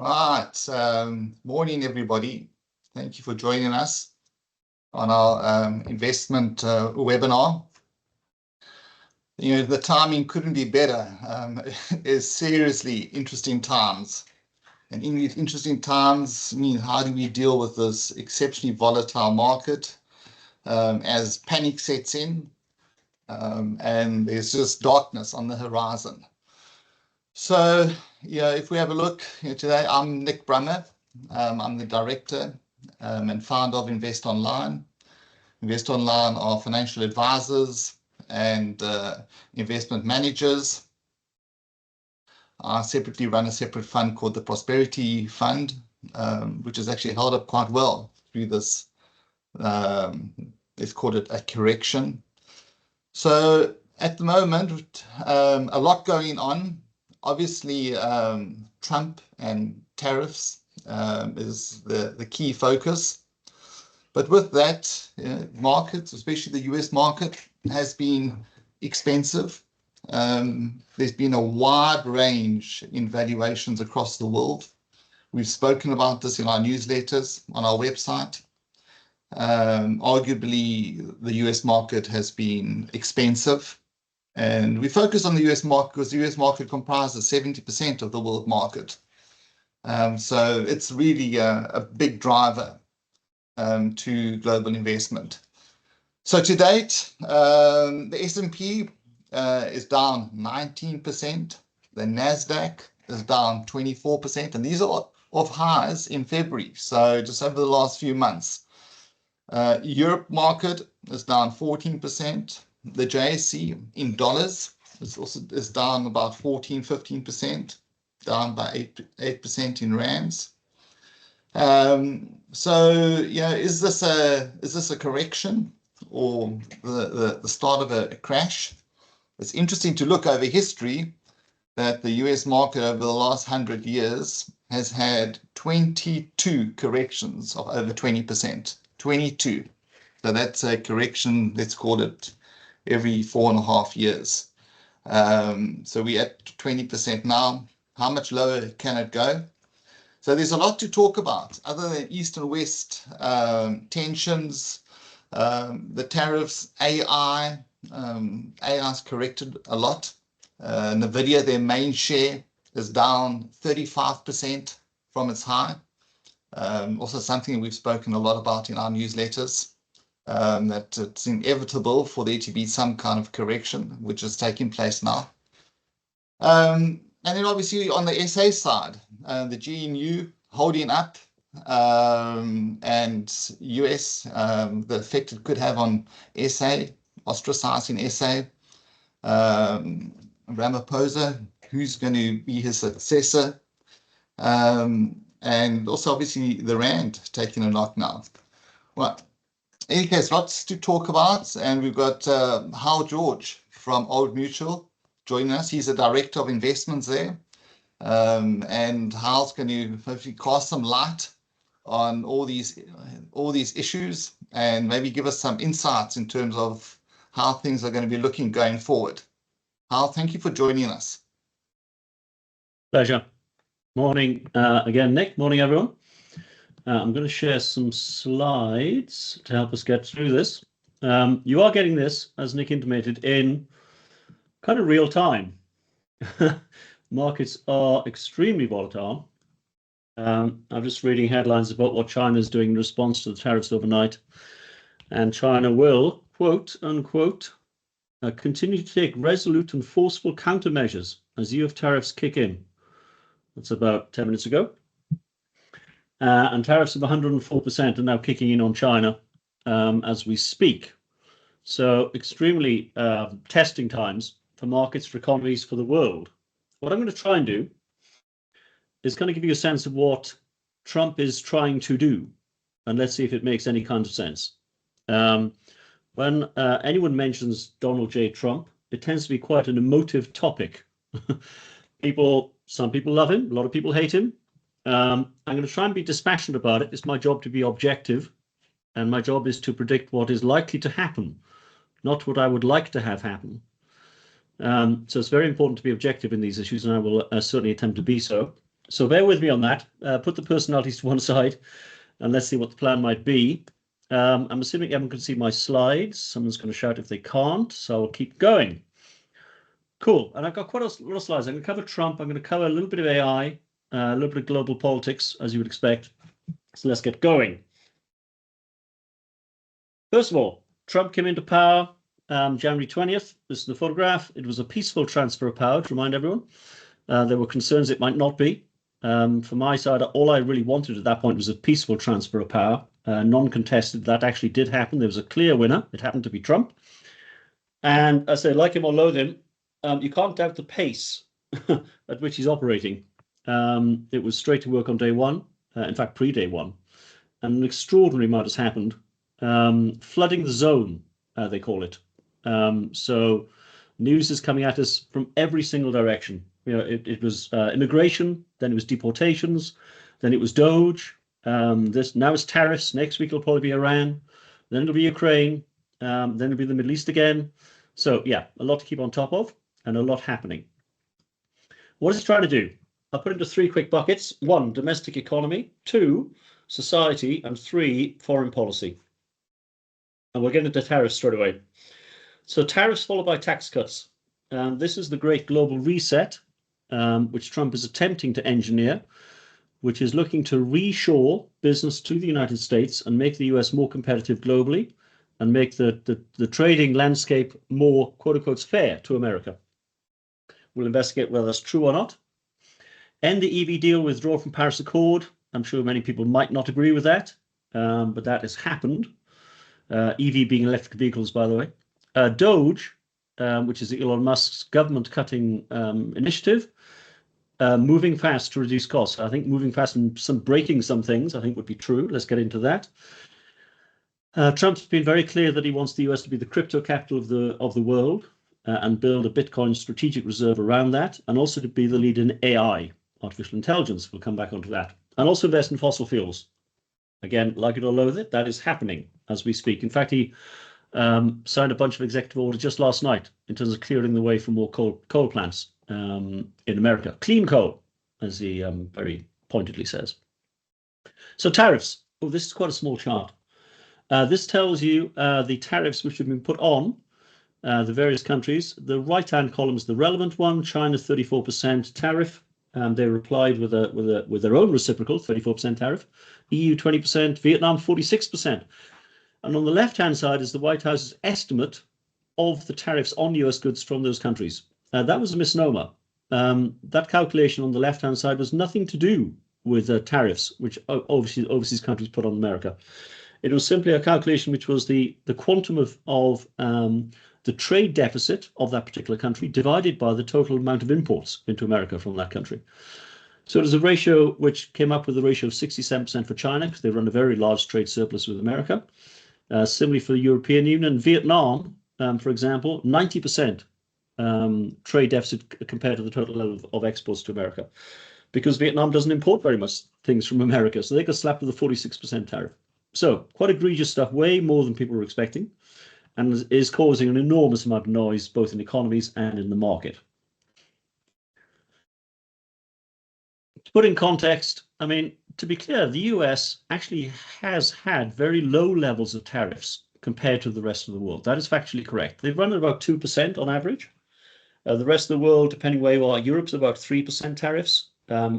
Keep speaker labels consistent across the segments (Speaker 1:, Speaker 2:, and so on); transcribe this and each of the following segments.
Speaker 1: Right. Morning, everybody. Thank you for joining us on our investment webinar. You know, the timing couldn't be better. It's seriously interesting times. And in these interesting times, how do we deal with this exceptionally volatile market as panic sets in and there's just darkness on the horizon? So, if we have a look today, I'm Nick Brummer. I'm the director and founder of Investonline. Investonline are financial advisors and investment managers. I separately run a separate fund called the Prosperity Fund, which has actually held up quite well through this. Let's call it a correction. So at the moment, a lot going on. Obviously, Trump and tariffs is the key focus. But with that, markets, especially the US market, has been expensive. There's been a wide range in valuations across the world. We've spoken about this in our newsletters on our website. Arguably, the US market has been expensive. And we focus on the US market because the US market comprises 70% of the world market. So it's really a big driver to global investment. So to date, the S&P is down 19%. The NASDAQ is down 24%. And these are off highs in February, so just over the last few months. Europe market is down 14%. The JSE in dollars is down about 15%, down by 8% in rands. So is this a correction or the start of a crash? It's interesting to look over history that the US market over the last 100 years has had 22 corrections of over 20%. 22. So that's a correction, let's call it, every 4.5 years. So we're at 20% now. How much lower can it go? So there's a lot to talk about other than East and West tensions, the tariffs, AI. AI's corrected a lot. NVIDIA, their main share, is down 35% from its high. Also something we've spoken a lot about in our newsletters. That it's inevitable for there to be some kind of correction, which is taking place now. And then obviously on the SA side, the GNU holding up, and US, the effect it could have on SA, ostracizing SA. Ramaphosa, who's going to be his successor. And also obviously the Rand taking a knock now. Well, in any case, lots to talk about, and we've got Hywell George from Old Mutual joining us. He's a director of investments there, and Hywell's going to hopefully cast some light on all these issues and maybe give us some insights in terms of how things are going to be looking going forward. Hywell, thank you for joining us.
Speaker 2: Pleasure. Morning again, Nick. Morning, everyone. I'm going to share some slides to help us get through this. You are getting this, as Nick intimated, in kind of real time. Markets are extremely volatile. I'm just reading headlines about what China is doing in response to the tariffs overnight. And China will, quote unquote, continue to take resolute and forceful countermeasures as US tariffs kick in. That's about 10 minutes ago. And tariffs of 104% are now kicking in on China as we speak. So extremely testing times for markets, for economies, for the world. What I'm going to try and do is kind of give you a sense of what Trump is trying to do. And let's see if it makes any kind of sense. When anyone mentions Donald J. Trump, it tends to be quite an emotive topic. Some people love him, a lot of people hate him. I'm going to try and be dispassionate about it. It's my job to be objective, and my job is to predict what is likely to happen, not what I would like to have happen. So it's very important to be objective in these issues, and I will certainly attempt to be so. So bear with me on that. Put the personalities to one side and let's see what the plan might be. I'm assuming everyone can see my slides. Someone's going to shout if they can't, so I'll keep going. Cool. And I've got quite a lot of slides. I'm going to cover Trump. I'm going to cover a little bit of AI, a little bit of global politics, as you would expect. So let's get going. First of all, Trump came into power January 20th. This is the photograph. It was a peaceful transfer of power, to remind everyone. There were concerns it might not be. From my side, all I really wanted at that point was a peaceful transfer of power, non-contested. That actually did happen. There was a clear winner. It happened to be Trump. And I say, like him or loathe him, you can't doubt the pace at which he's operating. It was straight to work on day one, in fact, pre-day one. And an extraordinary amount has happened. Flooding the zone, they call it. So news is coming at us from every single direction. You know, it was immigration, then it was deportations, then it was DOGE. Now it's tariffs. Next week it'll probably be Iran, then it'll be Ukraine, then it'll be the Middle East again. So yeah, a lot to keep on top of and a lot happening. What is it trying to do? I'll put it into three quick buckets. 1, domestic economy. 2, society. And 3, foreign policy. And we'll get into tariffs straight away. So tariffs followed by tax cuts. This is the great global reset, which Trump is attempting to engineer, which is looking to reshore business to the United States and make the US more competitive globally and make the trading landscape more, quote unquote, fair to America. We'll investigate whether that's true or not. End the EV deal, withdraw from Paris Accord. I'm sure many people might not agree with that, but that has happened. EV being electric vehicles, by the way. DOGE, which is Elon Musk's government cutting initiative, moving fast to reduce costs. I think moving fast and breaking some things, I think would be true. Let's get into that. Trump's been very clear that he wants the US to be the crypto capital of the world and build a Bitcoin strategic reserve around that, and also to be the lead in AI, artificial intelligence. We'll come back onto that. And also invest in fossil fuels. Again, like it or loathe it, that is happening as we speak. In fact, he signed a bunch of executive orders just last night in terms of clearing the way for more coal plants in America. Clean coal, as he very pointedly says. So tariffs. Oh, this is quite a small chart. This tells you the tariffs which have been put on the various countries. The right-hand column is the relevant one. China 34% tariff. They replied with their own reciprocal 34% tariff. EU 20%. Vietnam 46%. And on the left-hand side is the White House's estimate of the tariffs on US goods from those countries. That was a misnomer. That calculation on the left-hand side was nothing to do with tariffs, which overseas countries put on America. It was simply a calculation which was the quantum of the trade deficit of that particular country divided by the total amount of imports into America from that country. So it was a ratio which came up with a ratio of 67% for China, because they run a very large trade surplus with America. Similarly for the European Union, Vietnam, for example, 90% trade deficit compared to the total level of exports to America, because Vietnam doesn't import very much things from America. So they got slapped with a 46% tariff. So quite egregious stuff, way more than people were expecting, and is causing an enormous amount of noise, both in economies and in the market. To put in context, I mean, to be clear, the US actually has had very low levels of tariffs compared to the rest of the world. That is factually correct. They've run at about 2% on average. The rest of the world, depending where you are, Europe's about 3% tariffs.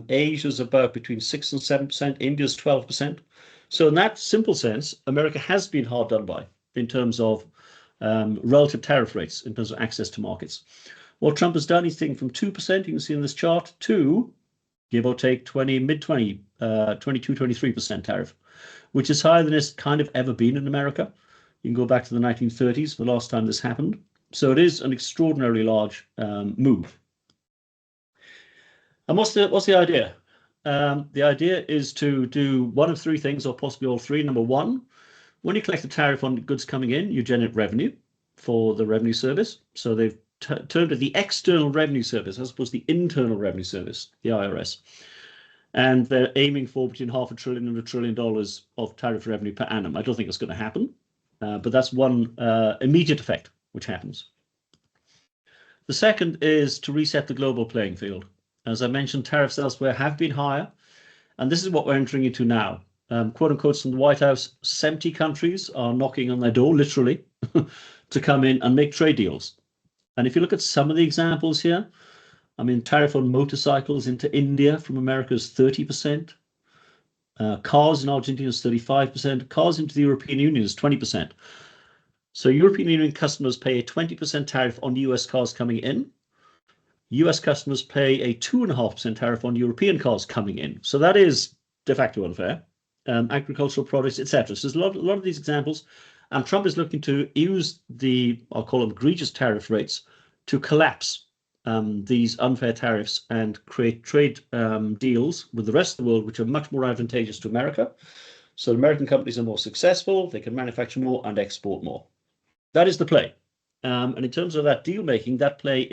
Speaker 2: Asia's about between 6 and 7%. India's 12%. So in that simple sense, America has been hard done by in terms of relative tariff rates, in terms of access to markets. What Trump has done, he's taken from 2%, you can see in this chart, to give or take 22, 23% tariff, which is higher than it's kind of ever been in America. You can go back to the 1930s, the last time this happened. So it is an extraordinarily large move. And what's the idea? The idea is to do one of three things, or possibly all three. Number one, when you collect the tariff on goods coming in, you generate revenue for the revenue service. So they've termed it the external revenue service as opposed to the internal revenue service, the IRS. And they're aiming for between $500 billion and $1 trillion of tariff revenue per annum. I don't think it's going to happen, but that's one immediate effect which happens. The second is to reset the global playing field. As I mentioned, tariffs elsewhere have been higher, and this is what we're entering into now. Quote unquote from the White House, 70 countries are knocking on their door, literally, to come in and make trade deals. And if you look at some of the examples here, I mean, tariff on motorcycles into India from America is 30%. Cars in Argentina is 35%. Cars into the European Union is 20%. So European Union customers pay a 20% tariff on US cars coming in. US customers pay a 2.5% tariff on European cars coming in. So that is de facto unfair. Agricultural products, etc. So there's a lot of these examples. And Trump is looking to use I'll call them egregious tariff rates to collapse these unfair tariffs and create trade deals with the rest of the world, which are much more advantageous to America. So American companies are more successful, they can manufacture more and export more. That is the play. And in terms of that deal making, that play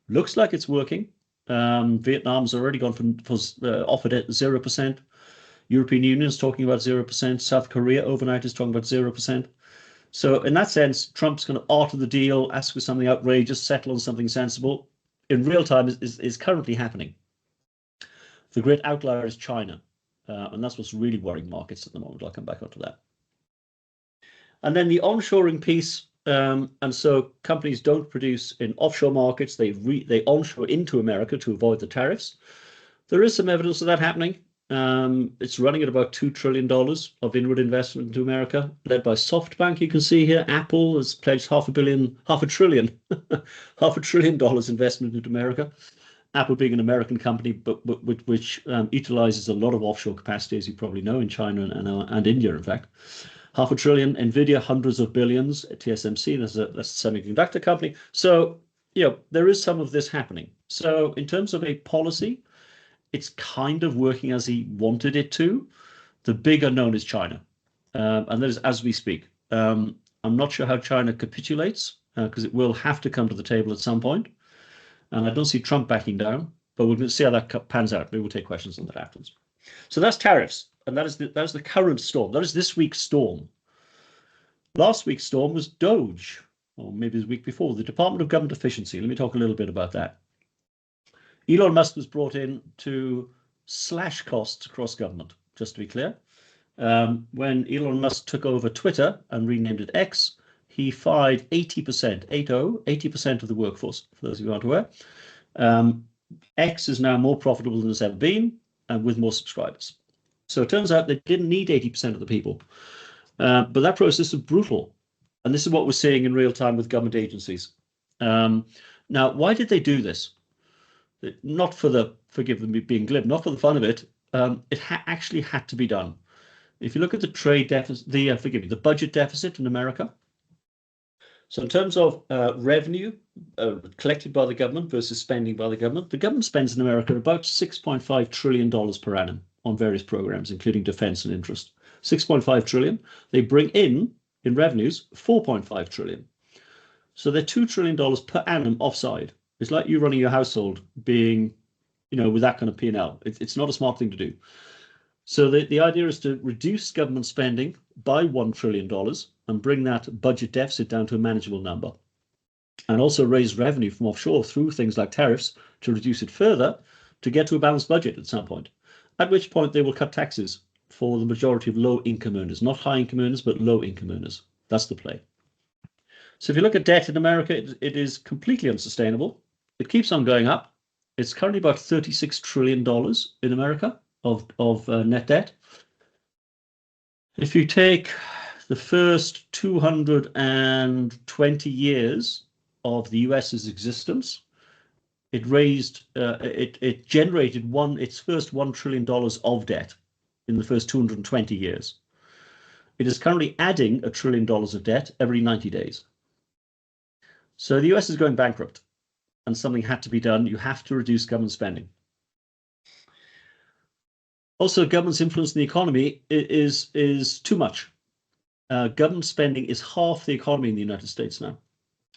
Speaker 2: looks like it's working. Vietnam's already gone offered at 0%. European Union is talking about 0%. South Korea overnight is talking about 0%. So in that sense, Trump's going to alter the deal, ask for something outrageous, settle on something sensible. In real time is currently happening. The great outlier is China. And that's what's really worrying markets at the moment. I'll come back onto that. And then the onshoring piece. And so companies don't produce in offshore markets. They onshore into America to avoid the tariffs. There is some evidence of that happening. It's running at about $2 trillion of inward investment into America, led by SoftBank. You can see here, Apple has pledged $500 billion investment into America. Apple being an American company, but which utilizes a lot of offshore capacity, as you probably know, in China and India, in fact. $500 billion, Nvidia, hundreds of billions, TSMC, that's a semiconductor company. So, there is some of this happening. So in terms of a policy, it's kind of working as he wanted it to. The big unknown is China. And that is as we speak. I'm not sure how China capitulates, because it will have to come to the table at some point. And I don't see Trump backing down, but we're going to see how that pans out. Maybe we'll take questions on that afterwards. So that's tariffs. And that is the current storm. That is this week's storm. Last week's storm was DOGE, or maybe the week before, the Department of Government Efficiency. Let me talk a little bit about that. Elon Musk was brought in to slash costs across government, just to be clear. When Elon Musk took over Twitter and renamed it X, he fired 80% of the workforce, for those of you who aren't aware. X is now more profitable than it's ever been, and with more subscribers. So it turns out they didn't need 80% of the people. But that process is brutal. And this is what we're seeing in real time with government agencies. Now, why did they do this? Not for forgive me being glib, not for the fun of it. It actually had to be done. If you look at the trade deficit, the budget deficit in America. So in terms of revenue collected by the government versus spending by the government spends in America about $6.5 trillion per annum on various programs, including defense and interest. 6.5 trillion. They bring in revenues 4.5 trillion. So they're $2 trillion per annum offside. It's like you running your household being, with that kind of P&L. It's not a smart thing to do. So the idea is to reduce government spending by $1 trillion and bring that budget deficit down to a manageable number. And also raise revenue from offshore through things like tariffs to reduce it further to get to a balanced budget at some point. At which point they will cut taxes for the majority of low-income earners, not high-income earners, but low-income earners. That's the play. So if you look at debt in America, it is completely unsustainable. It keeps on going up. It's currently about $36 trillion in America of net debt. If you take the first 220 years of the US's existence, it generated its first $1 trillion of debt in the first 220 years. It is currently adding $1 trillion of debt every 90 days. So the US is going bankrupt, and something had to be done. You have to reduce government spending. Also, government's influence in the economy is too much. Government spending is half the economy in the United States now.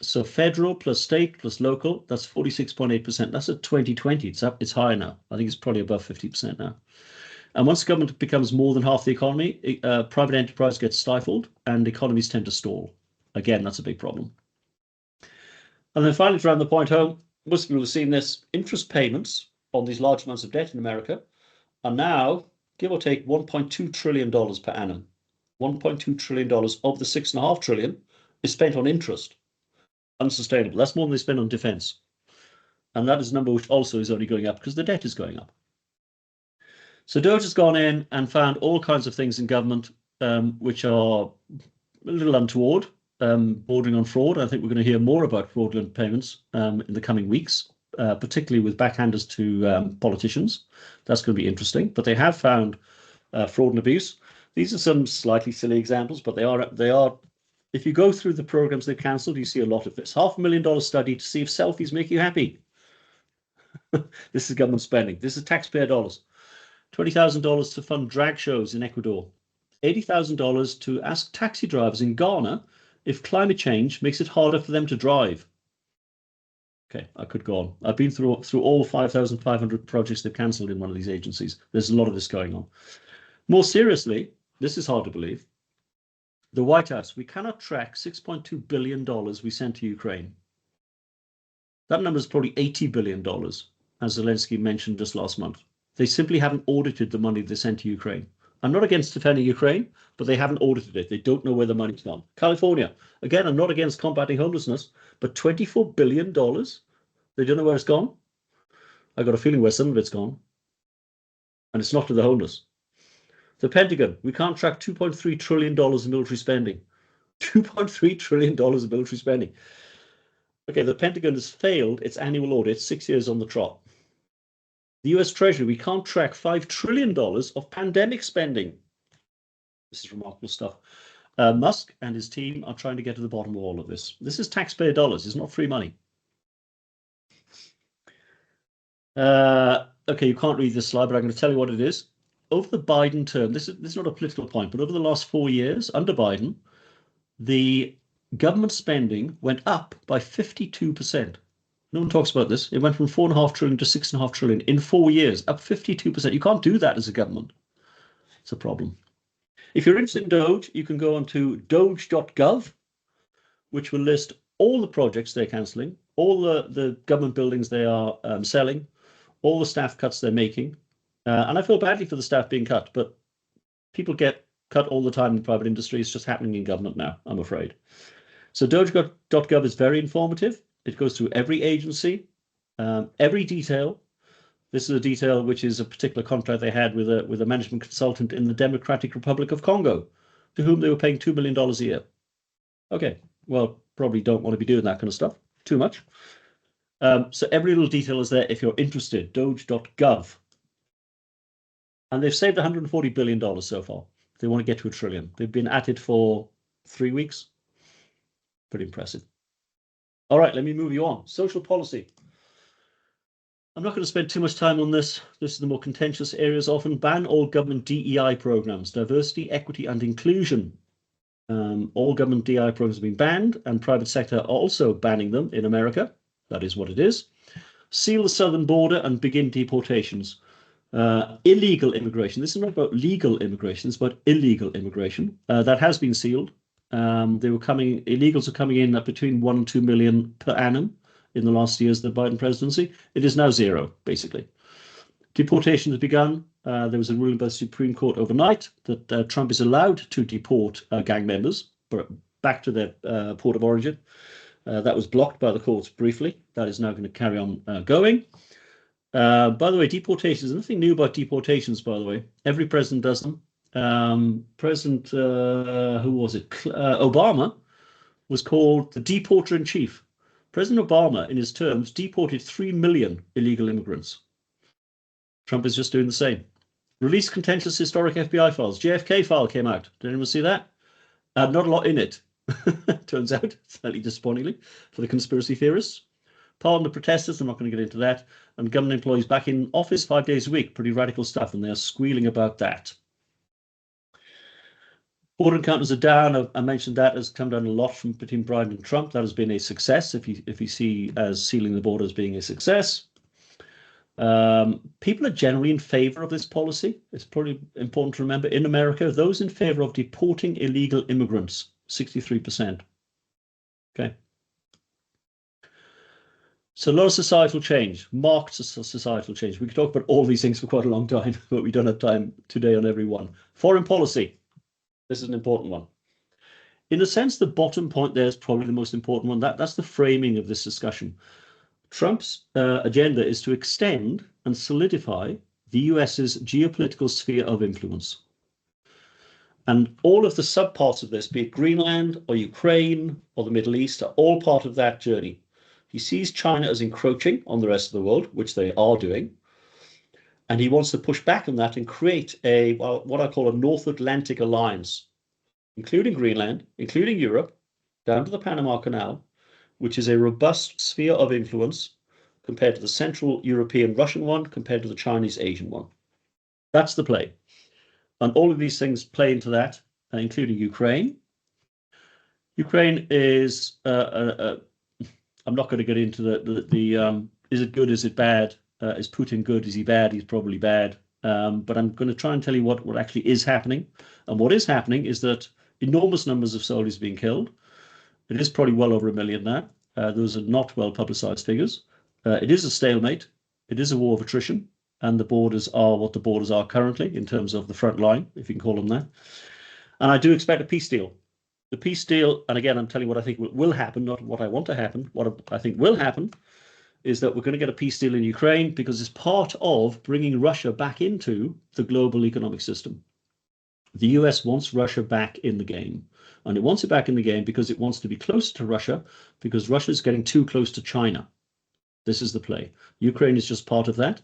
Speaker 2: So federal plus state plus local, that's 46.8%. That's at 2020. It's higher now. I think it's probably above 50% now. And once government becomes more than half the economy, private enterprise gets stifled and economies tend to stall. Again, that's a big problem. And then finally, to round the point home, most people have seen this, interest payments on these large amounts of debt in America are now, give or take, $1.2 trillion per annum. $1.2 trillion of the $6.5 trillion is spent on interest. Unsustainable. That's more than they spend on defense. And that is a number which also is only going up because the debt is going up. So DOGE has gone in and found all kinds of things in government which are a little untoward, bordering on fraud. I think we're going to hear more about fraudulent payments in the coming weeks, particularly with backhanders to politicians. That's going to be interesting. But they have found fraud and abuse. These are some slightly silly examples, but they are. If you go through the programs they've cancelled, you see a lot of this. $500,000 study to see if selfies make you happy. This is government spending. This is taxpayer dollars. $20,000 to fund drag shows in Ecuador. $80,000 to ask taxi drivers in Ghana if climate change makes it harder for them to drive. Okay, I could go on. I've been through all 5,500 projects they've cancelled in one of these agencies. There's a lot of this going on. More seriously, this is hard to believe. The White House, we cannot track $6.2 billion we sent to Ukraine. That number is probably $80 billion, as Zelensky mentioned just last month. They simply haven't audited the money they sent to Ukraine. I'm not against defending Ukraine, but they haven't audited it. They don't know where the money's gone. California, again, I'm not against combating homelessness, but $24 billion, they don't know where it's gone. I've got a feeling where some of it's gone. And it's not to the homeless. The Pentagon, we can't track $2.3 trillion in military spending. $2.3 trillion in military spending. Okay, the Pentagon has failed its annual audit 6 years on the trot. The US Treasury, we can't track $5 trillion of pandemic spending. This is remarkable stuff. Musk and his team are trying to get to the bottom of all of this. This is taxpayer dollars. It's not free money. Okay, you can't read this slide, but I'm going to tell you what it is. Over the Biden term, this is not a political point, but over the last 4 years under Biden, the government spending went up by 52%. No one talks about this. It went from 4.5 trillion to 6.5 trillion in 4 years, up 52%. You can't do that as a government. It's a problem. If you're interested in DOGE, you can go on to doge.gov, which will list all the projects they're cancelling, all the government buildings they are selling, all the staff cuts they're making. And I feel badly for the staff being cut, but people get cut all the time in the private industry. It's just happening in government now, I'm afraid. So doge.gov is very informative. It goes through every agency, every detail. This is a detail which is a particular contract they had with a management consultant in the Democratic Republic of Congo, to whom they were paying $2 million a year. Okay, well, probably don't want to be doing that kind of stuff too much. So every little detail is there if you're interested, doge.gov. And they've saved $140 billion so far. They want to get to $1 trillion. They've been at it for 3 weeks. Pretty impressive. All right, let me move you on. Social policy. I'm not going to spend too much time on this. This is the more contentious areas. Often ban all government DEI programs, diversity, equity, and inclusion. All government DEI programs have been banned, and private sector are also banning them in America. That is what it is. Seal the southern border and begin deportations. Illegal immigration. This is not about legal immigration. It's about illegal immigration. That has been sealed. Illegals are coming in at between 1 and 2 million per annum in the last years of the Biden presidency. It is now zero, basically. Deportation has begun. There was a ruling by the Supreme Court overnight that Trump is allowed to deport gang members back to their port of origin. That was blocked by the courts briefly. That is now going to carry on going. By the way, deportations, nothing new about deportations, by the way. Every president does them. President, who was it? Obama was called the deporter in chief. President Obama, in his terms, deported 3 million illegal immigrants. Trump is just doing the same. Release contentious historic FBI files. JFK file came out. Did anyone see that? Not a lot in it, turns out, slightly disappointingly, for the conspiracy theorists. Pardon the protesters, I'm not going to get into that. And government employees back in office 5 days a week. Pretty radical stuff, and they're squealing about that. Border encounters are down. I mentioned that has come down a lot from between Biden and Trump. That has been a success, if you see as sealing the border as being a success. People are generally in favor of this policy. It's probably important to remember, in America, those in favor of deporting illegal immigrants, 63%. Okay. So a lot of societal change, marked societal change. We could talk about all these things for quite a long time, but we don't have time today on every one. Foreign policy. This is an important one. In a sense, the bottom point there is probably the most important one. That's the framing of this discussion. Trump's agenda is to extend and solidify the US's geopolitical sphere of influence. And all of the subparts of this, be it Greenland or Ukraine or the Middle East, are all part of that journey. He sees China as encroaching on the rest of the world, which they are doing. And he wants to push back on that and create a, well, what I call a North Atlantic alliance, including Greenland, including Europe, down to the Panama Canal, which is a robust sphere of influence compared to the Central European Russian one, compared to the Chinese Asian one. That's the play. And all of these things play into that, including Ukraine. Ukraine is, I'm not going to get into the is it good, is it bad? Is Putin good? Is he bad? He's probably bad. But I'm going to try and tell you what actually is happening. And what is happening is that enormous numbers of soldiers being killed. It is probably well over 1 million now. Those are not well publicized figures. It is a stalemate. It is a war of attrition. And the borders are what the borders are currently in terms of the front line, if you can call them that. And I do expect a peace deal. The peace deal, and again, I'm telling you what I think will happen, not what I want to happen. What I think will happen is that we're going to get a peace deal in Ukraine because it's part of bringing Russia back into the global economic system. The US wants Russia back in the game. And it wants it back in the game because it wants to be closer to Russia, because Russia is getting too close to China. This is the play. Ukraine is just part of that.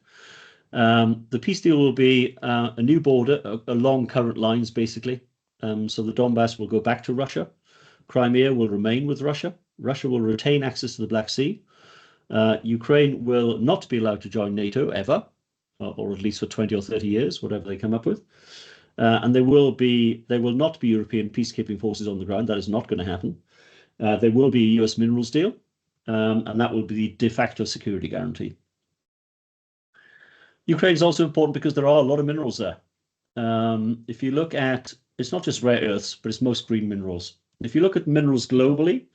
Speaker 2: The peace deal will be a new border along current lines, basically. So the Donbass will go back to Russia. Crimea will remain with Russia. Russia will retain access to the Black Sea. Ukraine will not be allowed to join NATO ever, or at least for 20 or 30 years, whatever they come up with. And there will not be European peacekeeping forces on the ground. That is not going to happen. There will be a US minerals deal, and that will be the de facto security guarantee. Ukraine is also important because there are a lot of minerals there. If you look at, it's not just rare earths, but it's most green minerals. If you look at minerals globally,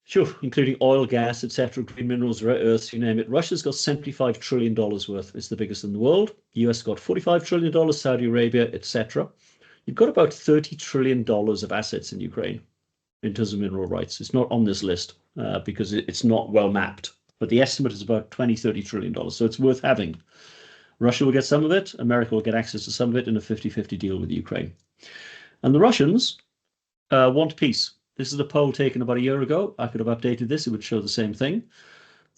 Speaker 2: sure, including oil, gas, etc., green minerals, rare earths, you name it, Russia's got $75 trillion worth. It's the biggest in the world. The US got $45 trillion, Saudi Arabia, etc. You've got about $30 trillion of assets in Ukraine in terms of mineral rights. It's not on this list because it's not well mapped. But the estimate is about $20–30 trillion. So it's worth having. Russia will get some of it. America will get access to some of it in a 50-50 deal with Ukraine. And the Russians want peace. This is a poll taken about a year ago. I could have updated this. It would show the same thing.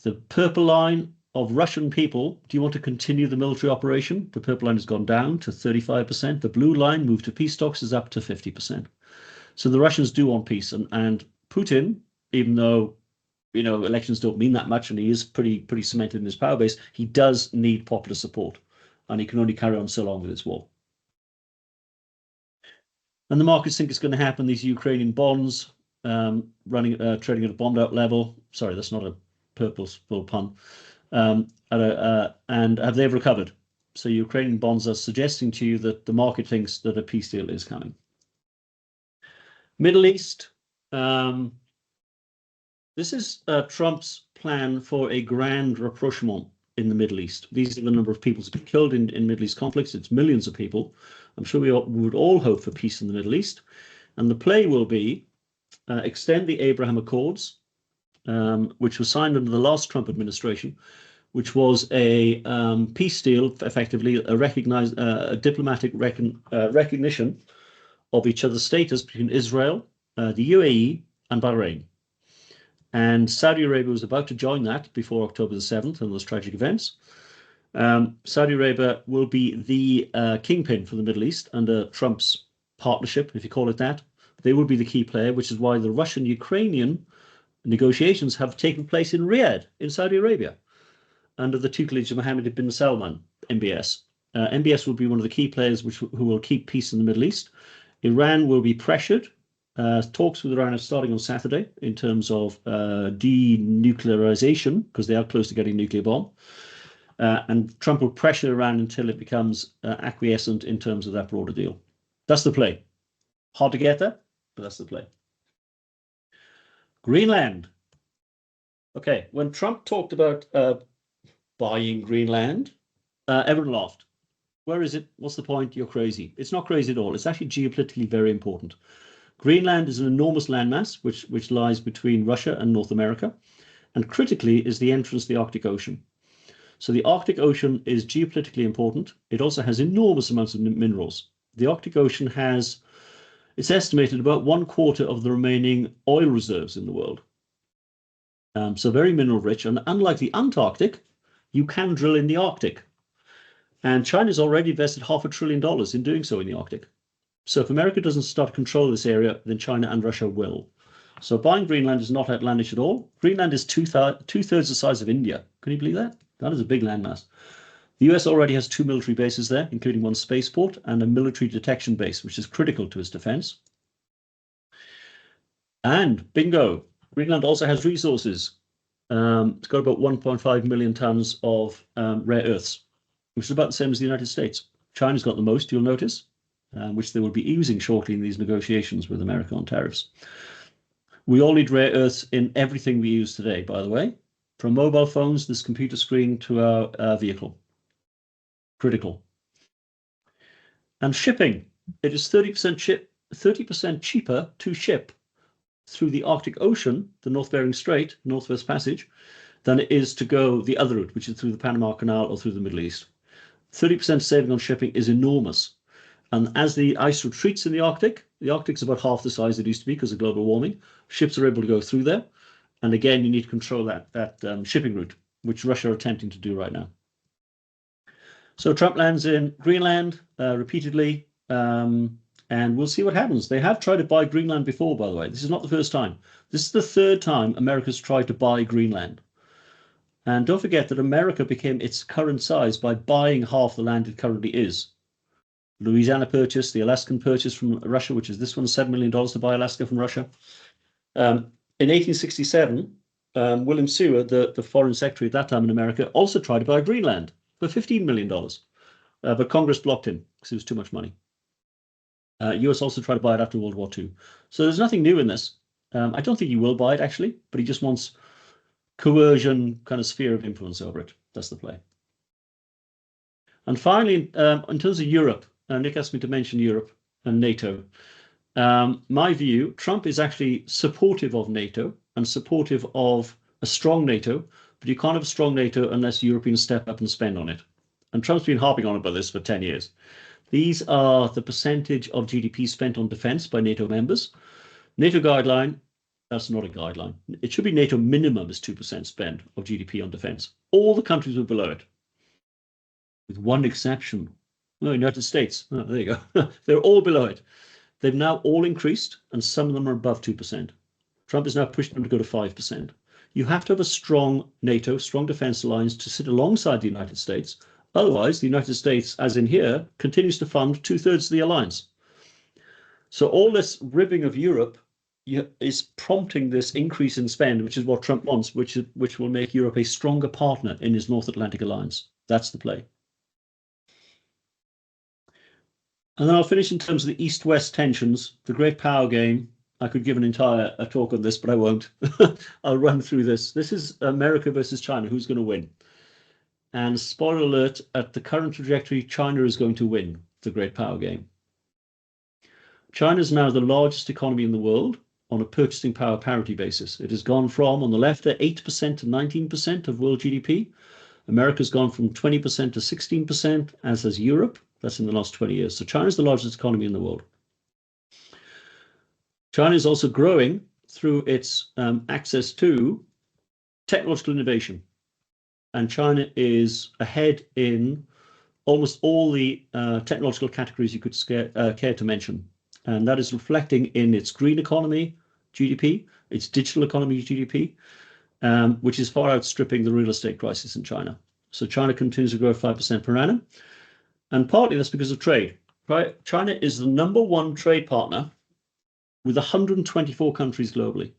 Speaker 2: The purple line of Russian people, do you want to continue the military operation? The purple line has gone down to 35%. The blue line, moved to peace talks, is up to 50%. So the Russians do want peace. And Putin, even though elections don't mean that much, and he is pretty cemented in his power base, he does need popular support, and he can only carry on so long with this war. And the markets think it's going to happen. These Ukrainian bonds trading at a bombed out level. Sorry, that's not a purposeful pun. And have they recovered? So Ukrainian bonds are suggesting to you that the market thinks that a peace deal is coming. Middle East. This is Trump's plan for a grand rapprochement in the Middle East. These are the number of people who've been killed in Middle East conflicts. It's millions of people. I'm sure we would all hope for peace in the Middle East. And the play will be extend the Abraham Accords, which was signed under the last Trump administration, which was a peace deal, effectively a diplomatic recognition of each other's status between Israel, the UAE, and Bahrain. And Saudi Arabia was about to join that before October the 7th and those tragic events. Saudi Arabia will be the kingpin for the Middle East under Trump's partnership, if you call it that. They will be the key player, which is why the Russian-Ukrainian negotiations have taken place in Riyadh, in Saudi Arabia, under the tutelage of Mohammed bin Salman, MBS. MBS will be one of the key players who will keep peace in the Middle East. Iran will be pressured. Talks with Iran are starting on Saturday in terms of denuclearization, because they are close to getting a nuclear bomb. And Trump will pressure Iran until it becomes acquiescent in terms of that broader deal. That's the play. Hard to get there, but that's the play. Greenland. Okay, when Trump talked about buying Greenland, everyone laughed. Where is it? What's the point? You're crazy. It's not crazy at all. It's actually geopolitically very important. Greenland is an enormous landmass which lies between Russia and North America, and critically is the entrance to the Arctic Ocean. So the Arctic Ocean is geopolitically important. It also has enormous amounts of minerals. The Arctic Ocean has, it's estimated, about 1/4 of the remaining oil reserves in the world. So very mineral rich, and unlike the Antarctic, you can drill in the Arctic. And China's already invested $500 billion in doing so in the Arctic. So if America doesn't start to control this area, then China and Russia will. So buying Greenland is not outlandish at all. Greenland is two-thirds the size of India. Can you believe that? That is a big landmass. The US already has 2 military bases there, including one spaceport and a military detection base, which is critical to its defense. And bingo, Greenland also has resources. It's got about 1.5 million tons of rare earths, which is about the same as the United States. China's got the most, you'll notice, which they will be using shortly in these negotiations with America on tariffs. We all need rare earths in everything we use today, by the way, from mobile phones, this computer screen, to our vehicle. Critical. And shipping, it is 30% cheaper to ship through the Arctic Ocean, the North Bering Strait, Northwest Passage, than it is to go the other route, which is through the Panama Canal or through the Middle East. 30% saving on shipping is enormous. And as the ice retreats in the Arctic's about half the size it used to be because of global warming. Ships are able to go through there. And again, you need to control that shipping route, which Russia are attempting to do right now. So Trump lands in Greenland repeatedly, and we'll see what happens. They have tried to buy Greenland before, by the way. This is not the first time. This is the third time America's tried to buy Greenland. And don't forget that America became its current size by buying half the land it currently is. Louisiana purchase, the Alaskan purchase from Russia, which is this one, $7 million to buy Alaska from Russia. In 1867, William Seward, the foreign secretary at that time in America, also tried to buy Greenland for $15 million. But Congress blocked him because it was too much money. US also tried to buy it after World War II. So there's nothing new in this. I don't think he will buy it, actually, but he just wants coercion kind of sphere of influence over it. That's the play. And finally, in terms of Europe, Nick asked me to mention Europe and NATO. My view, Trump is actually supportive of NATO and supportive of a strong NATO, but you can't have a strong NATO unless Europeans step up and spend on it. And Trump's been harping on about this for 10 years. These are the percentage of GDP spent on defense by NATO members. NATO guideline, that's not a guideline. It should be NATO minimum is 2% spend of GDP on defense. All the countries were below it, with one exception. No, United States. Oh, there you go. They're all below it. They've now all increased, and some of them are above 2%. Trump is now pushing them to go to 5%. You have to have a strong NATO, strong defense alliance to sit alongside the United States. Otherwise, the United States, as in here, continues to fund 2/3 of the alliance. So all this ribbing of Europe is prompting this increase in spend, which is what Trump wants, which will make Europe a stronger partner in his North Atlantic alliance. That's the play. And then I'll finish in terms of the East-West tensions, the great power game. I could give an entire talk on this, but I won't. I'll run through this. This is America versus China. Who's going to win? And spoiler alert, at the current trajectory, China is going to win the great power game. China is now the largest economy in the world on a purchasing power parity basis. It has gone from, on the left, 8% to 19% of world GDP. America's gone from 20% to 16%, as has Europe. That's in the last 20 years. So China is the largest economy in the world. China is also growing through its access to technological innovation. And China is ahead in almost all the technological categories you could care to mention. And that is reflecting in its green economy GDP, its digital economy GDP, which is far outstripping the real estate crisis in China. So China continues to grow 5% per annum. And partly that's because of trade. Right? China is the #1 trade partner with 124 countries globally.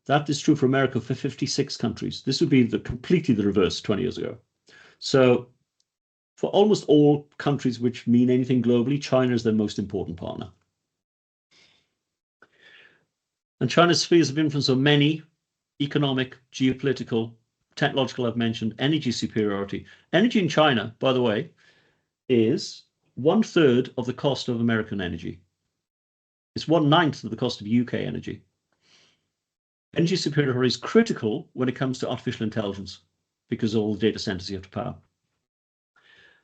Speaker 2: That is true for America for 56 countries. This would be completely the reverse 20 years ago. So for almost all countries which mean anything globally, China is their most important partner. And China's spheres of influence are many. economic, geopolitical, technological, I've mentioned, energy superiority. Energy in China, by the way, is 1/3 of the cost of American energy. It's 1/9 of the cost of UK energy. Energy superiority is critical when it comes to artificial intelligence because of all the data centers you have to power.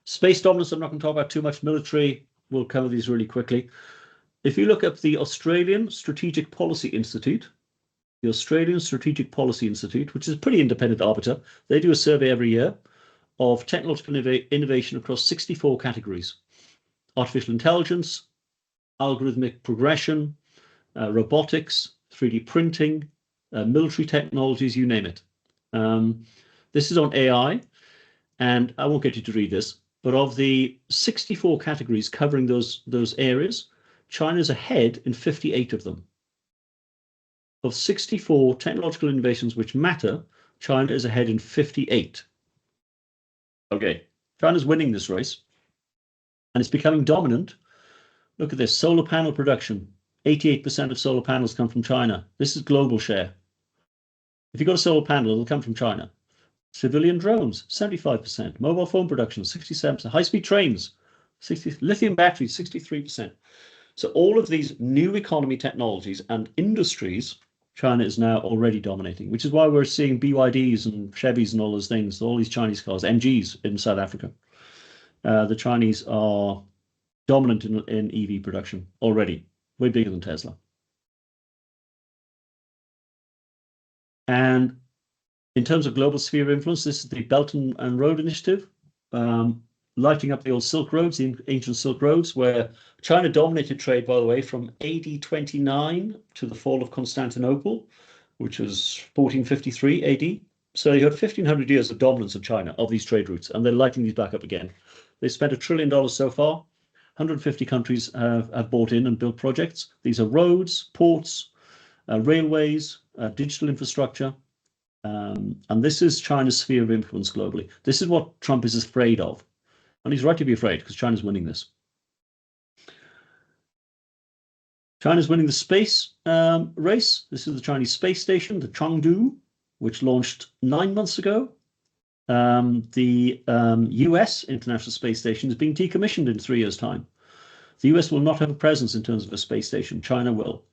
Speaker 2: Space dominance, I'm not going to talk about too much. Military, we'll cover these really quickly. If you look up the Australian Strategic Policy Institute, which is a pretty independent arbiter, they do a survey every year of technological innovation across 64 categories: artificial intelligence, algorithmic progression, robotics, 3D printing, military technologies, you name it. This is on AI, and I won't get you to read this, but of the 64 categories covering those areas, China's ahead in 58 of them. Of 64 technological innovations which matter, China is ahead in 58. Okay, China's winning this race, and it's becoming dominant. Look at this, solar panel production. 88% of solar panels come from China. This is global share. If you've got a solar panel, it'll come from China. Civilian drones, 75%. Mobile phone production, 67%. High-speed trains, 60%. Lithium batteries, 63%. So all of these new economy technologies and industries, China is now already dominating, which is why we're seeing BYDs and Chevys and all those things, all these Chinese cars, MGs in South Africa. The Chinese are dominant in EV production already, way bigger than Tesla. And in terms of global sphere of influence, this is the Belt and Road Initiative, lighting up the old Silk Roads, the ancient Silk Roads, where China dominated trade, by the way, from AD 29 to the fall of Constantinople, which was 1453 AD. So you had 1,500 years of dominance of China, of these trade routes, and they're lighting these back up again. They spent $1 trillion so far. 150 countries have bought in and built projects. These are roads, ports, railways, digital infrastructure. And this is China's sphere of influence globally. This is what Trump is afraid of. And he's right to be afraid because China's winning this. China's winning the space race. This is the Chinese space station, the Chengdu, which launched 9 months ago. The US International Space Station is being decommissioned in 3 years' time. The US will not have a presence in terms of a space station. China will.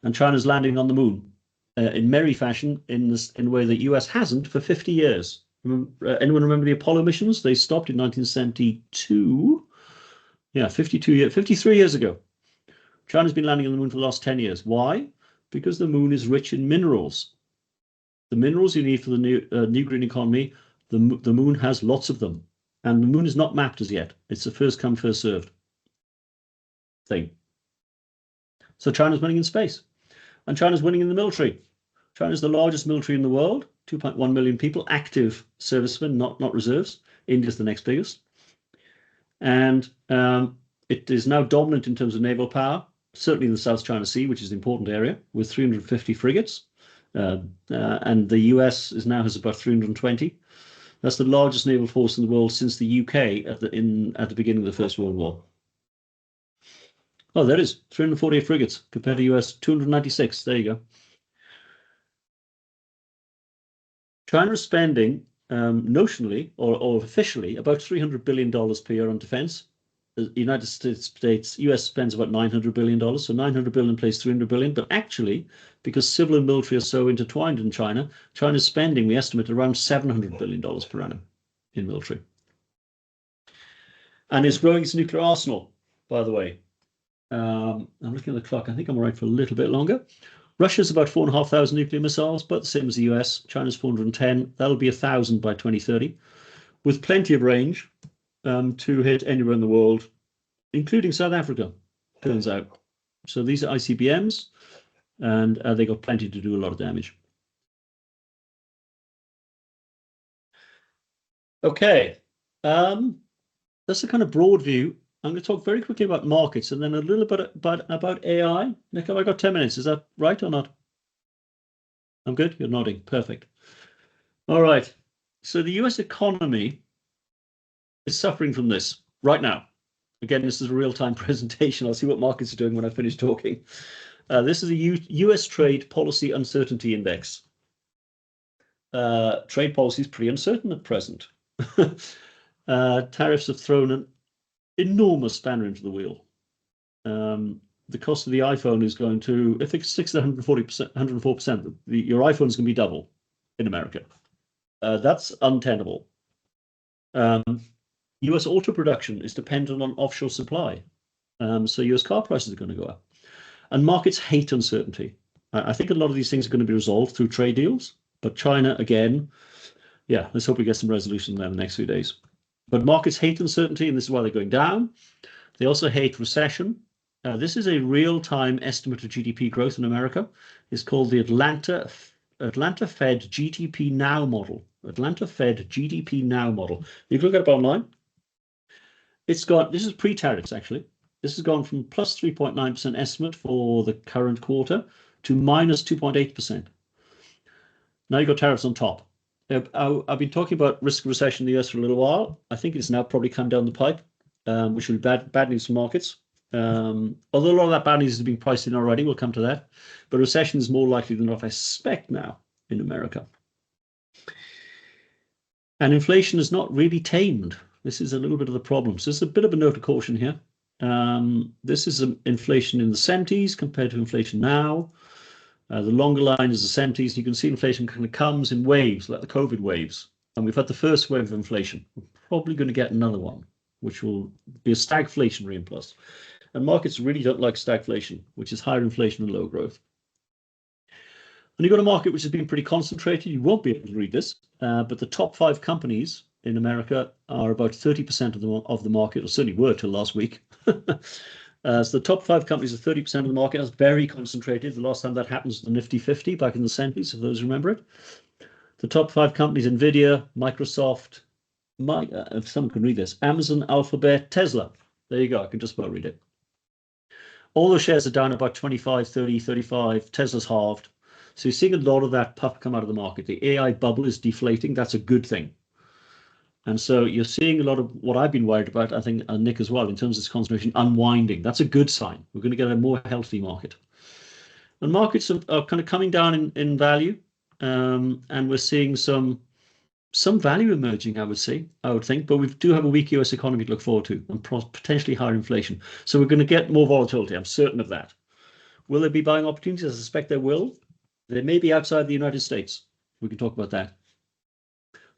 Speaker 2: And China's landing on the moon in merry fashion in a way that US hasn't for 50 years. Anyone remember the Apollo missions? They stopped in 1972. Yeah, 53 years ago. China's been landing on the moon for the last 10 years. Why? Because the moon is rich in minerals. The minerals you need for the new green economy, the moon has lots of them. And the moon is not mapped as yet. It's a first come, first served thing. So China's winning in space. And China's winning in the military. China's the largest military in the world, 2.1 million people, active servicemen, not reserves. India's the next biggest. And it is now dominant in terms of naval power, certainly in the South China Sea, which is an important area, with 350 frigates. And the US now has about 320. That's the largest naval force in the world since the UK at the beginning of the First World War. Oh, there is 348 frigates compared to US 296. There you go. China is spending notionally or officially about $300 billion per year on defense. The United States, US spends about $900 billion. So $900 billion plays $300 billion. But actually, because civil and military are so intertwined in China, China's spending, we estimate, around $700 billion per annum in military. And it's growing its nuclear arsenal, by the way. I'm looking at the clock. I think I'm all right for a little bit longer. Russia's about 4,500 nuclear missiles, but the same as the US. China's 410. That'll be 1,000 by 2030, with plenty of range to hit anywhere in the world, including South Africa, turns out. So these are ICBMs, and they got plenty to do a lot of damage. Okay, that's a kind of broad view. I'm going to talk very quickly about markets and then a little bit about AI. Nick, have I got 10 minutes? Is that right or not? I'm good? You're nodding. Perfect. All right. So the US economy is suffering from this right now. Again, this is a real-time presentation. I'll see what markets are doing when I finish talking. This is a US Trade Policy Uncertainty Index. Trade policy is pretty uncertain at present. Tariffs have thrown an enormous spanner into the wheel. The cost of the iPhone is going to, if it's 640%, 104%, your iPhone is going to be double in America. That's untenable. US auto production is dependent on offshore supply. So US car prices are going to go up. And markets hate uncertainty. I think a lot of these things are going to be resolved through trade deals. But China, again, yeah, let's hope we get some resolution there in the next few days. But markets hate uncertainty, and this is why they're going down. They also hate recession. This is a real-time estimate of GDP growth in America. It's called the Atlanta Fed GDP Now model. Atlanta Fed GDP Now model. You can look it up online. It's got, this is pre-tariffs actually. This has gone from plus 3.9% estimate for the current quarter to minus 2.8%. Now you've got tariffs on top. I've been talking about risk of recession in the US for a little while. I think it's now probably come down the pipe, which will be bad news for markets. Although a lot of that bad news has been priced in already, we'll come to that. But recession is more likely than not, I suspect, now in America. And inflation is not really tamed. This is a little bit of the problem. So there's a bit of a note of caution here. This is inflation in the 70s compared to inflation now. The longer line is the 70s. You can see inflation kind of comes in waves, like the COVID waves. And we've had the first wave of inflation. We're probably going to get another one, which will be a stagflationary plus. And markets really don't like stagflation, which is higher inflation and low growth. And you've got a market which has been pretty concentrated. You won't be able to read this, but the top 5 companies in America are about 30% of the market, or certainly were till last week. So the top 5 companies are 30% of the market. That's very concentrated. The last time that happened was the Nifty 50 back in the 70s, if those remember it. The top 5 companies, Nvidia, Microsoft, if someone can read this, Amazon, Alphabet, Tesla. There you go. I can just about read it. All the shares are down about 25, 30, 35. Tesla's halved. So you're seeing a lot of that puff come out of the market. The AI bubble is deflating. That's a good thing. And so you're seeing a lot of what I've been worried about, I think, and Nick as well, in terms of this concentration unwinding. That's a good sign. We're going to get a more healthy market. And markets are kind of coming down in value. And we're seeing some value emerging, I would think, but we do have a weak US economy to look forward to and potentially higher inflation. So we're going to get more volatility. I'm certain of that. Will there be buying opportunities? I suspect there will. They may be outside the United States. We can talk about that.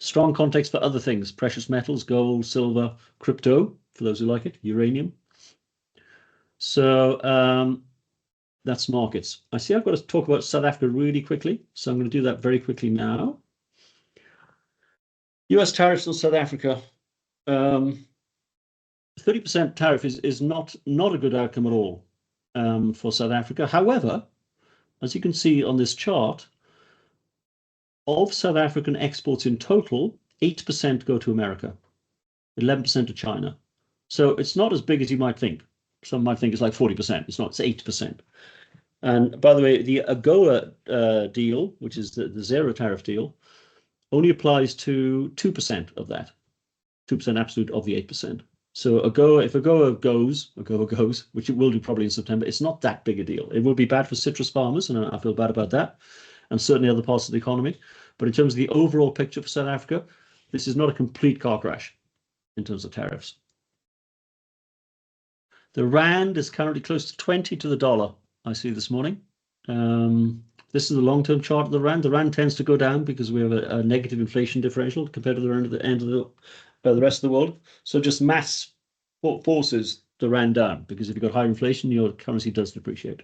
Speaker 2: Strong context for other things, precious metals, gold, silver, crypto, for those who like it, uranium. So that's markets. I see I've got to talk about South Africa really quickly. So I'm going to do that very quickly now. US tariffs on South Africa. 30% tariff is not a good outcome at all for South Africa. However, as you can see on this chart, of South African exports in total, 8% go to America, 11% to China. So it's not as big as you might think. Some might think it's like 40%. It's not, it's 8%. And by the way, the AGOA deal, which is the zero tariff deal, only applies to 2% of that, 2% absolute of the 8%. So AGOA, if AGOA goes, which it will do probably in September, it's not that big a deal. It will be bad for citrus farmers, and I feel bad about that, and certainly other parts of the economy. But in terms of the overall picture for South Africa, this is not a complete car crash in terms of tariffs. The Rand is currently close to 20 to the dollar, I see this morning. This is the long-term chart of the Rand. The Rand tends to go down because we have a negative inflation differential compared to the end of the rest of the world. So just mass forces the Rand down, because if you've got higher inflation, your currency does depreciate.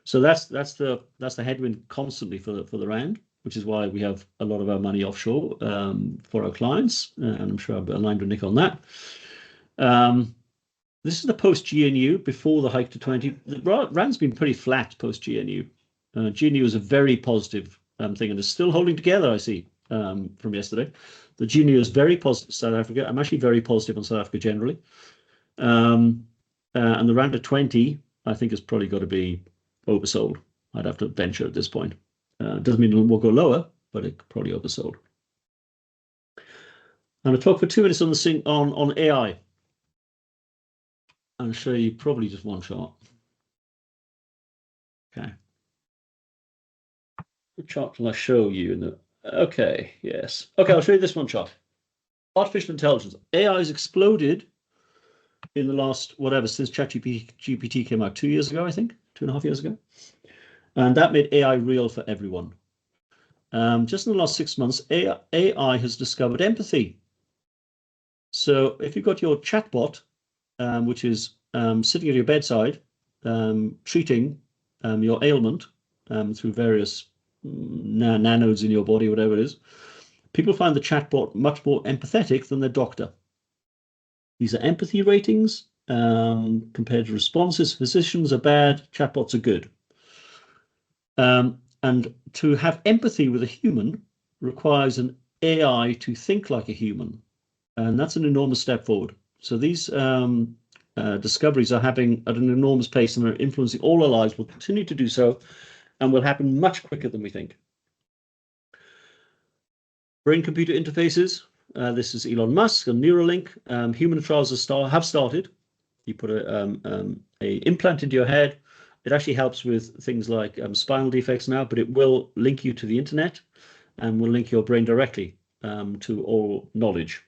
Speaker 2: So that's the headwind constantly for the Rand, which is why we have a lot of our money offshore for our clients, and I'm sure I've aligned with Nick on that. This is the post-GNU before the hike to 20. The Rand's been pretty flat post-GNU. GNU is a very positive thing, and it's still holding together, I see, from yesterday. The GNU is very positive South Africa. I'm actually very positive on South Africa generally. And the Rand at 20, I think, has probably got to be oversold. I'd have to venture at this point. Doesn't mean it will go lower, but it probably oversold. I'm going to talk for 2 minutes on AI. I'll show you probably just one chart. Okay. What chart will I show you? Okay, yes. Okay, I'll show you this one chart. Artificial intelligence. AI has exploded in the last, since ChatGPT came out 2 years ago, I think, 2.5 years ago. And that made AI real for everyone. Just in the last 6 months, AI has discovered empathy. So if you've got your chatbot, which is sitting at your bedside, treating your ailment through various nanodes in your body, whatever it is, people find the chatbot much more empathetic than their doctor. These are empathy ratings compared to responses. Physicians are bad, chatbots are good. And to have empathy with a human requires an AI to think like a human. And that's an enormous step forward. So these discoveries are happening at an enormous pace and are influencing all our lives, will continue to do so, and will happen much quicker than we think. Brain-computer interfaces. This is Elon Musk and Neuralink. Human trials have started. You put a implant into your head. It actually helps with things like spinal defects now, but it will link you to the internet and will link your brain directly to all knowledge.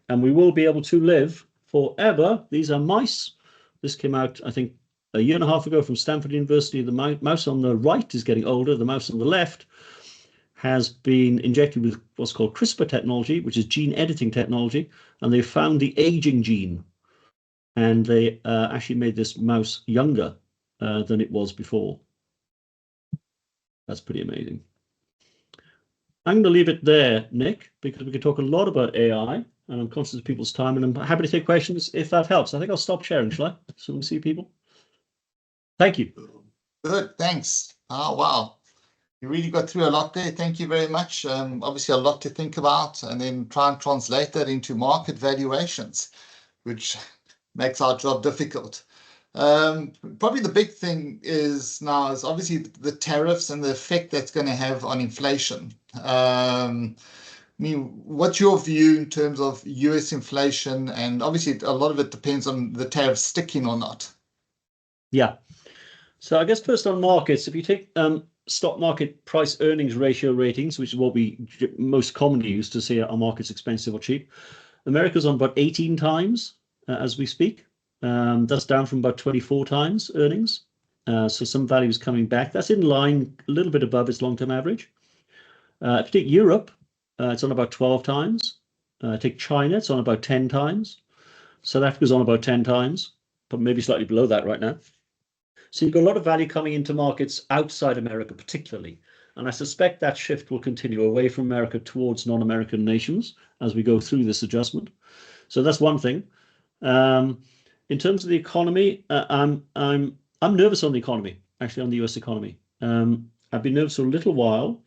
Speaker 2: And we will be able to live forever. These are mice. This came out, I think, 1.5 years ago from Stanford University. The mouse on the right is getting older. The mouse on the left has been injected with what's called CRISPR technology, which is gene editing technology, and they found the aging gene. And they actually made this mouse younger than it was before. That's pretty amazing. I'm going to leave it there, Nick, because we could talk a lot about AI, and I'm conscious of people's time, and I'm happy to take questions if that helps. I think I'll stop sharing, shall I? So we can see people. Thank you.
Speaker 1: Good, thanks. Oh, wow. You really got through a lot there. Thank you very much. Obviously, a lot to think about, and then try and translate that into market valuations, which makes our job difficult. Probably the big thing is obviously the tariffs and the effect that's going to have on inflation. I mean, what's your view in terms of US inflation? And obviously, a lot of it depends on the tariffs sticking or not.
Speaker 2: Yeah. So I guess first on markets, if you take stock market price earnings ratio ratings, which is what we most commonly use to say are markets expensive or cheap, America's on about 18 times as we speak. That's down from about 24 times earnings. So some value is coming back. That's in line, a little bit above its long-term average. If you take Europe, it's on about 12 times. Take China, it's on about 10 times. South Africa's on about 10 times, but maybe slightly below that right now. So you've got a lot of value coming into markets outside America particularly. And I suspect that shift will continue away from America towards non-American nations as we go through this adjustment. So that's one thing. In terms of the economy, I'm nervous on the economy, actually on the US economy. I've been nervous for a little while.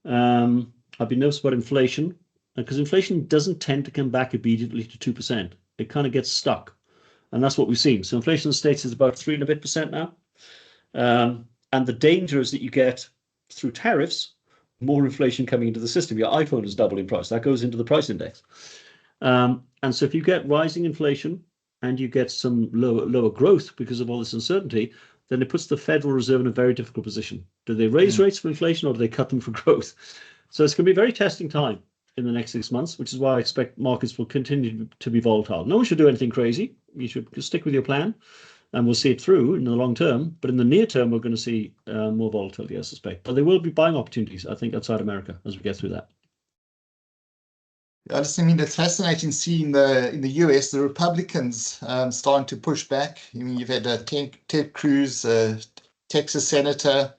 Speaker 2: I've been nervous about inflation because inflation doesn't tend to come back immediately to 2%. It kind of gets stuck. And that's what we've seen. So inflation in the States is about 3% and a bit now. And the danger is that you get, through tariffs, more inflation coming into the system. Your iPhone is double in price. That goes into the price index. And so if you get rising inflation and you get some lower growth because of all this uncertainty, then it puts the Federal Reserve in a very difficult position. Do they raise rates for inflation or do they cut them for growth? So it's going to be a very testing time in the next 6 months, which is why I expect markets will continue to be volatile. No one should do anything crazy. You should stick with your plan and we'll see it through in the long term. But in the near term, we're going to see more volatility, I suspect. But there will be buying opportunities, I think, outside America as we get through that.
Speaker 1: I mean, it's fascinating seeing in the US, the Republicans starting to push back. I mean, you've had Ted Cruz, Texas senator,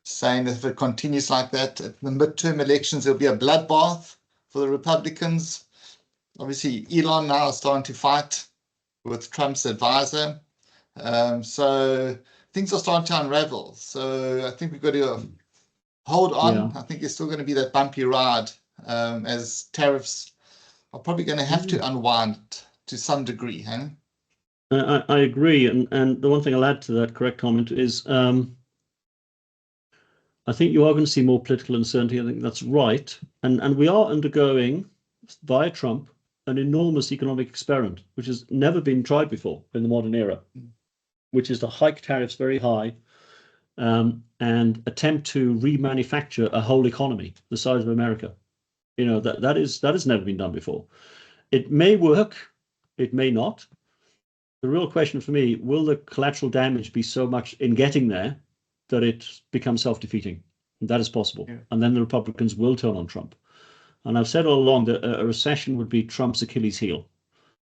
Speaker 1: saying that if it continues like that, at the midterm elections, there'll be a bloodbath for the Republicans. Obviously, Elon now is starting to fight with Trump's advisor. So things are starting to unravel. So I think we've got to hold on. Yeah. I think there's still going to be that bumpy ride as tariffs are probably going to have to unwind to some degree. Huh?
Speaker 2: I agree. And the one thing I'll add to that correct comment is I think you are going to see more political uncertainty. I think that's right. And we are undergoing, via Trump, an enormous economic experiment, which has never been tried before in the modern era, which is to hike tariffs very high and attempt to remanufacture a whole economy the size of America. You know, that has never been done before. It may work, it may not. The real question for me, will the collateral damage be so much in getting there that it becomes self-defeating? That is possible. Yeah. And then the Republicans will turn on Trump. And I've said all along that a recession would be Trump's Achilles heel.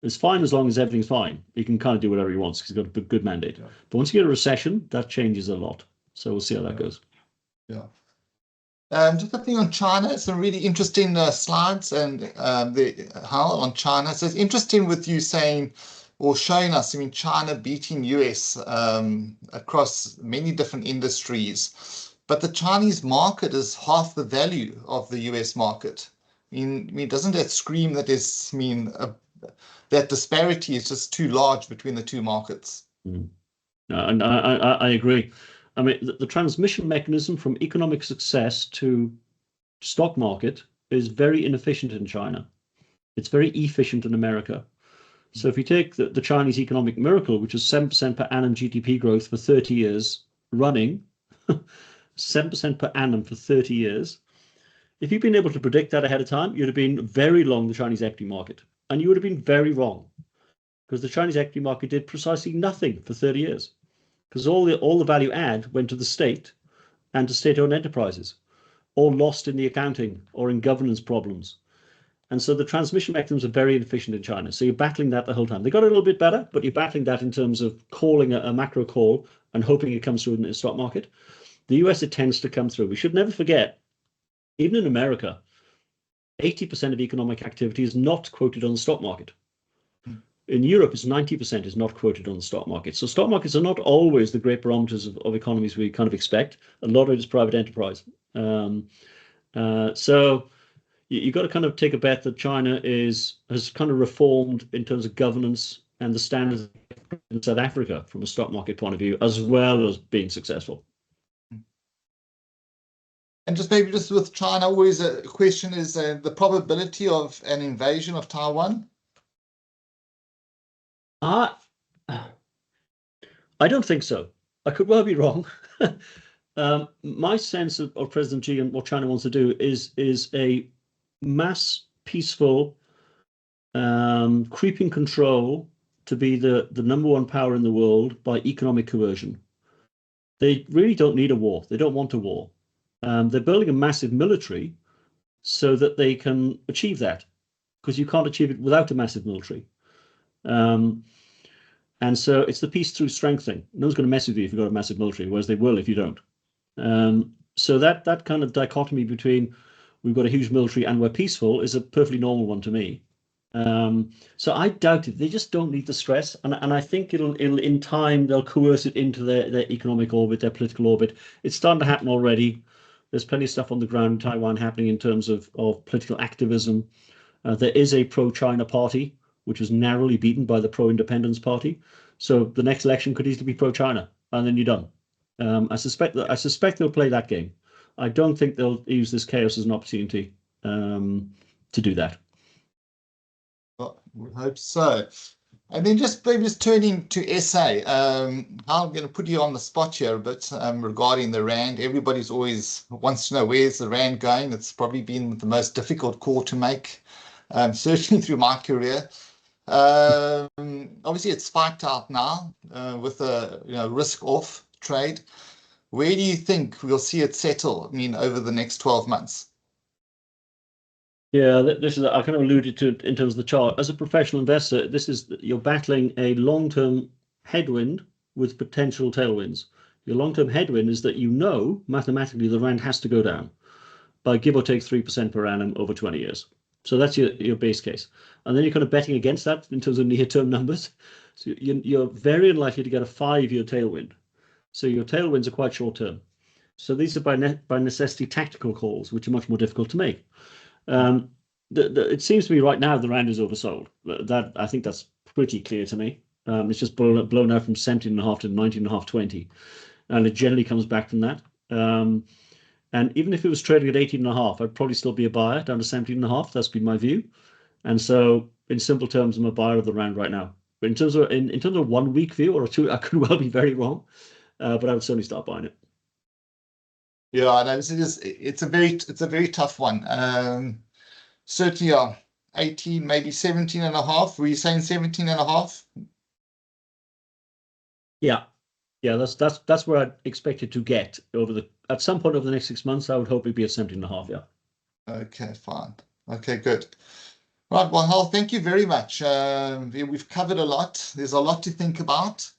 Speaker 2: It's fine as long as everything's fine. He can kind of do whatever he wants because he's got a good mandate. Yeah. But once you get a recession, that changes a lot. So we'll see how that goes.
Speaker 1: Yeah. Just a thing on China, some really interesting slides and how on China. So it's interesting with you saying or showing us, I mean, China beating US across many different industries, but the Chinese market is half the value of the US market. I mean, doesn't that scream that is, that disparity is just too large between the two markets?
Speaker 2: And I agree. I mean, the transmission mechanism from economic success to stock market is very inefficient in China. It's very efficient in America. So if you take the Chinese economic miracle, which is 7% per annum GDP growth for 30 years running, 7% per annum for 30 years, if you'd been able to predict that ahead of time, you'd have been very long the Chinese equity market. And you would have been very wrong, because the Chinese equity market did precisely nothing for 30 years. Because all the value add went to the state and to state-owned enterprises, all lost in the accounting or in governance problems. And so the transmission mechanisms are very inefficient in China. So you're battling that the whole time. They got a little bit better, but you're battling that in terms of calling a macro call and hoping it comes through in the stock market. The US, it tends to come through. We should never forget, even in America, 80% of economic activity is not quoted on the stock market. In Europe, it's 90% is not quoted on the stock market. So stock markets are not always the great barometers of economies we kind of expect. A lot of it is private enterprise. So you've got to kind of take a bet that China has kind of reformed in terms of governance and the standards in South Africa from a stock market point of view, as well as being successful.
Speaker 1: And just maybe just with China, always a question is the probability of an invasion of Taiwan?
Speaker 2: I don't think so. I could well be wrong. My sense of President Xi and what China wants to do is a mass, peaceful, creeping control to be the number one power in the world by economic coercion. They really don't need a war. They don't want a war. They're building a massive military so that they can achieve that, because you can't achieve it without a massive military. And so it's the peace through strengthening. No one's going to mess with you if you've got a massive military, whereas they will if you don't. So that kind of dichotomy between we've got a huge military and we're peaceful is a perfectly normal one to me. So I doubt it. They just don't need the stress, and I think it'll in time they'll coerce it into their economic orbit, their political orbit. It's starting to happen already. There's plenty of stuff on the ground in Taiwan happening in terms of political activism. There is a pro-China party, which was narrowly beaten by the pro-independence party. So the next election could easily be pro-China, and then you're done. I suspect they'll play that game. I don't think they'll use this chaos as an opportunity to do that.
Speaker 1: Well, we hope so. And then just turning to SA, I'm going to put you on the spot here a bit regarding the Rand. Everybody's always wants to know where's the Rand going. It's probably been the most difficult call to make, certainly through my career. Obviously, it's spiked out now with a risk off trade. Where do you think we'll see it settle? I mean, over the next 12 months?
Speaker 2: Yeah, this is, I kind of alluded to it in terms of the chart. As a professional investor, you're battling a long-term headwind with potential tailwinds. Your long-term headwind is that mathematically the Rand has to go down by give or take 3% per annum over 20 years. So that's your base case. And then you're kind of betting against that in terms of near-term numbers. So you're very unlikely to get a 5-year tailwind. So your tailwinds are quite short-term. So these are by necessity tactical calls, which are much more difficult to make. It seems to me right now the Rand is oversold. That I think that's pretty clear to me. It's just blown out from 17.5 to 19.5, 20, and it generally comes back from that. And even if it was trading at 18.5, I'd probably still be a buyer down to 17.5. That's been my view. And so, in simple terms, I'm a buyer of the Rand right now. But in terms of 1 week view or 2, I could well be very wrong. But I would certainly start buying it.
Speaker 1: Yeah, I know it's a very tough one. Certainly, 18, maybe 17 and a half. Were you saying 17 and a half?
Speaker 2: Yeah, that's where I'd expect it to get at some point over the next 6 months. I would hope it'd be at 17 and a half. Yeah.
Speaker 1: Okay, fine. Okay, good. Right, well, Hal, thank you very much. We've covered a lot. There's a lot to think about.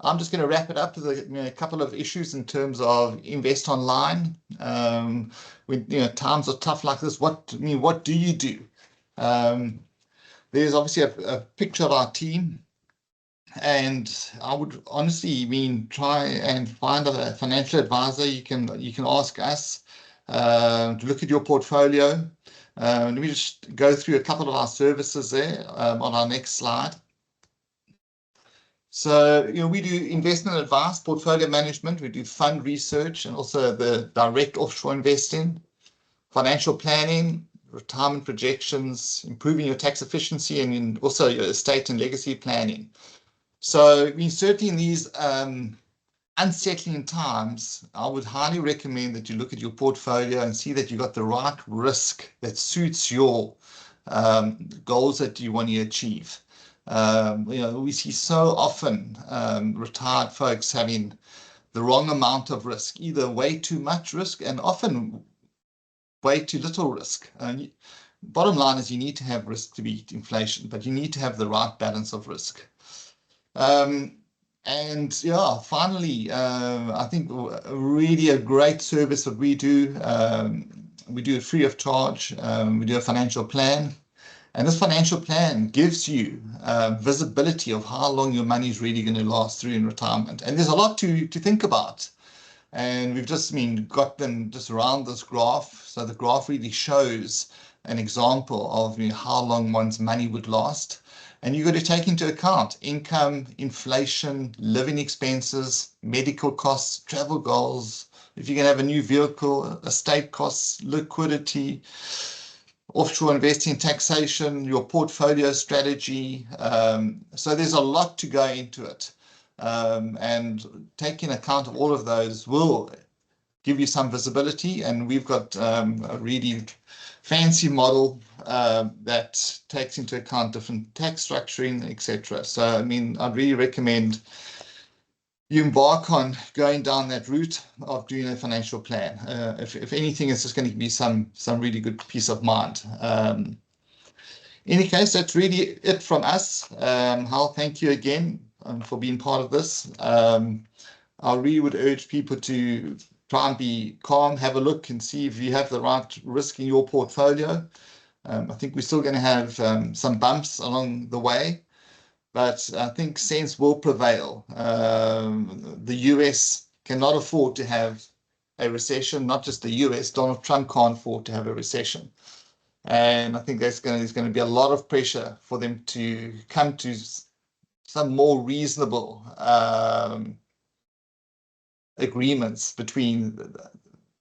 Speaker 1: I'm just going to wrap it up with a couple of issues in terms of Investonline. When times are tough like this, what do you do? There's obviously a picture of our team, and I would honestly try and find a financial advisor. You can ask us to look at your portfolio. Let me just go through a couple of our services there on our next slide. So, we do investment advice, portfolio management, we do fund research, and also the direct offshore investing, financial planning, retirement projections, improving your tax efficiency, and also your estate and legacy planning. So, certainly in these unsettling times, I would highly recommend that you look at your portfolio and see that you got the right risk that suits your goals that you want to achieve. We see so often retired folks having the wrong amount of risk, either way too much risk and often way too little risk. Bottom line is you need to have risk to beat inflation, but you need to have the right balance of risk. And yeah, finally, I think really a great service that we do. We do it free of charge. We do a financial plan. And this financial plan gives you visibility of how long your money is really going to last through in retirement. And there's a lot to think about. And we've just got them just around this graph. So the graph really shows an example of how long one's money would last. And you've got to take into account income, inflation, living expenses, medical costs, travel goals, if you're going to have a new vehicle, estate costs, liquidity, offshore investing, taxation, your portfolio strategy. So there's a lot to go into it. And taking account of all of those will give you some visibility. And we've got a really fancy model that takes into account different tax structuring, etc. So, I'd really recommend you embark on going down that route of doing a financial plan. If anything, it's just going to be some really good peace of mind. In any case, that's really it from us. Hal, thank you again for being part of this. I really would urge people to try and be calm, have a look and see if you have the right risk in your portfolio. I think we're still going to have some bumps along the way, but I think sense will prevail. The US cannot afford to have a recession, not just the US. Donald Trump can't afford to have a recession. And I think there's going to be a lot of pressure for them to come to some more reasonable agreements between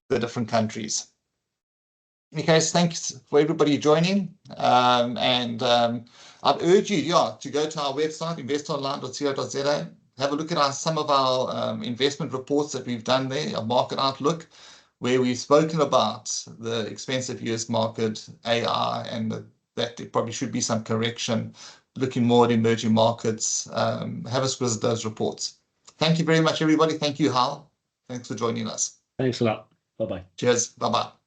Speaker 1: the different countries. In any case, thanks for everybody joining. I'd urge you, to go to our website, investonline.co.za, have a look at some of our investment reports that we've done there, a market outlook, where we've spoken about the expensive US market, AI, and that there probably should be some correction, looking more at emerging markets. Have us visit those reports. Thank you very much, everybody. Thank you, Hal. Thanks for joining us.
Speaker 2: Thanks a lot. Bye-bye.
Speaker 1: Cheers. Bye-bye.